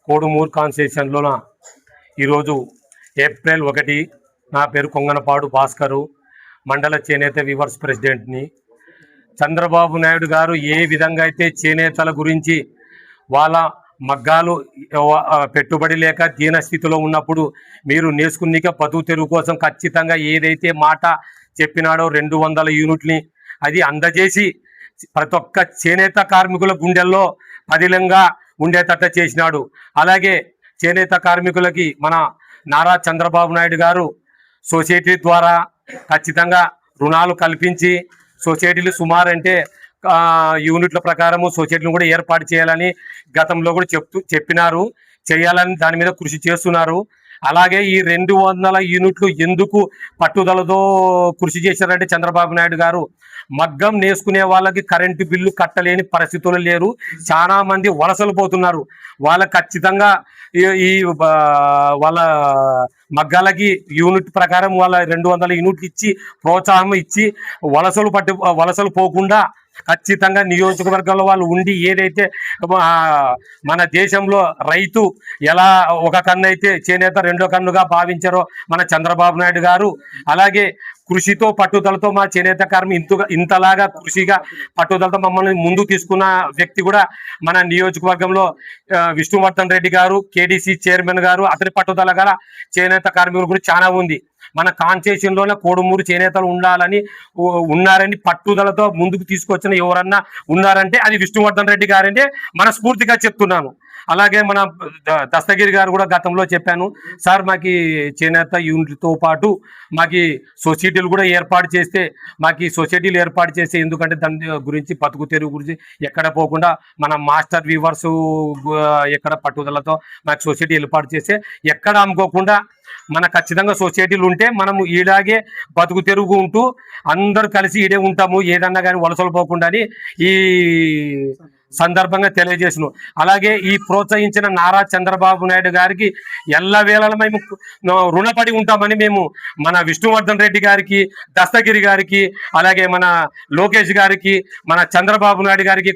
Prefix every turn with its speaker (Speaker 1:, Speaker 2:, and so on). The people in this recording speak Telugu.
Speaker 1: కోడుమూరు కాన్స్టిట్యూషన్లోన ఈరోజు ఏప్రిల్ 1 నా పేరు కొంగనపాడు భాస్కరు, మండల చేనేత వీవర్స్ ప్రెసిడెంట్ని. చంద్రబాబు నాయుడు గారు ఏ విధంగా అయితే చేనేతల గురించి వాళ్ళ మగ్గాలు పెట్టుబడి లేక దీనస్థితిలో ఉన్నప్పుడు మీరు నేర్చుకునిక బతుకు తెరువు కోసం ఖచ్చితంగా ఏదైతే మాట చెప్పినాడో 200 యూనిట్ని అది అందజేసి ప్రతి ఒక్క చేనేత కార్మికుల గుండెల్లో పదిలంగా ఉండేటట్టు చేసినాడు. అలాగే చేనేత కార్మికులకి మన నారా చంద్రబాబు నాయుడు గారు సొసైటీ ద్వారా ఖచ్చితంగా రుణాలు కల్పించి సొసైటీలు సుమారు అంటే యూనిట్ల ప్రకారము సొసైటీలు కూడా ఏర్పాటు చేయాలని గతంలో కూడా చెప్పినారు, చేయాలని దాని మీద కృషి చేస్తున్నారు. అలాగే ఈ 200 యూనిట్లు ఎందుకు పట్టుదలతో కృషి చేశారంటే చంద్రబాబు నాయుడు గారు మగ్గం నేసుకునే వాళ్ళకి కరెంటు బిల్లు కట్టలేని పరిస్థితులు లేరు, చాలా మంది వలసలు పోతున్నారు. వాళ్ళకి ఖచ్చితంగా ఈ వాళ్ళ మగ్గాలకి యూనిట్ ప్రకారం వాళ్ళ 200 యూనిట్లు ఇచ్చి ప్రోత్సాహం ఇచ్చి వలసలు పోకుండా ఖచ్చితంగా నియోజకవర్గంలో వాళ్ళు ఉండి ఏదైతే మన దేశంలో రైతు ఎలా ఒక కన్ను అయితే చేనేత రెండో కన్నుగా భావించారో మన చంద్రబాబు నాయుడు గారు, అలాగే కృషితో పట్టుదలతో మా చేనేత ఇంతలాగా కృషిగా పట్టుదలతో మమ్మల్ని ముందుకు తీసుకున్న వ్యక్తి కూడా మన నియోజకవర్గంలో విష్ణువర్ధన్ రెడ్డి గారు, కేడీసీ చైర్మన్ గారు. అతని పట్టుదల గల చేనేత కార్మికులు కూడా చాలా ఉంది. మన కాన్స్టిట్యూషన్లోనే కోడుమూరు చేనేతలు ఉన్నారని పట్టుదలతో ముందుకు తీసుకొచ్చిన ఎవరన్నా ఉన్నారంటే అది విష్ణువర్ధన్ రెడ్డి గారంటే మనస్ఫూర్తిగా చెప్తున్నాను. అలాగే మన దస్తగిరి గారు కూడా గతంలో చెప్పాను, సార్ మాకు చేనేత యూనిట్తో పాటు మాకు సొసైటీలు కూడా ఏర్పాటు చేస్తే ఎందుకంటే దాని గురించి బతుకు తెరువు గురించి ఎక్కడ పోకుండా మన మాస్టర్ వీవర్స్ ఎక్కడ పట్టుదలతో మాకు సొసైటీ ఏర్పాటు చేస్తే ఎక్కడ అమ్ముకోకుండా మన ఖచ్చితంగా సొసైటీలు ఉంటే మనము ఇలాగే బతుకు తెరుగు ఉంటూ అందరూ కలిసి ఈడే ఉంటాము, ఏదన్నా కానీ వలసలు పోకుండా అని ఈ సందర్భంగా తెలియజేసును. అలాగే ఈ ప్రోత్సహించిన నారా చంద్రబాబు నాయుడు గారికి ఎల్లవేళలా మేము రుణపడి ఉంటామని మేము మన విష్ణువర్ధన్ రెడ్డి గారికి, దస్తగిరి గారికి, అలాగే మన లోకేష్ గారికి, మన చంద్రబాబు నాయుడు గారికి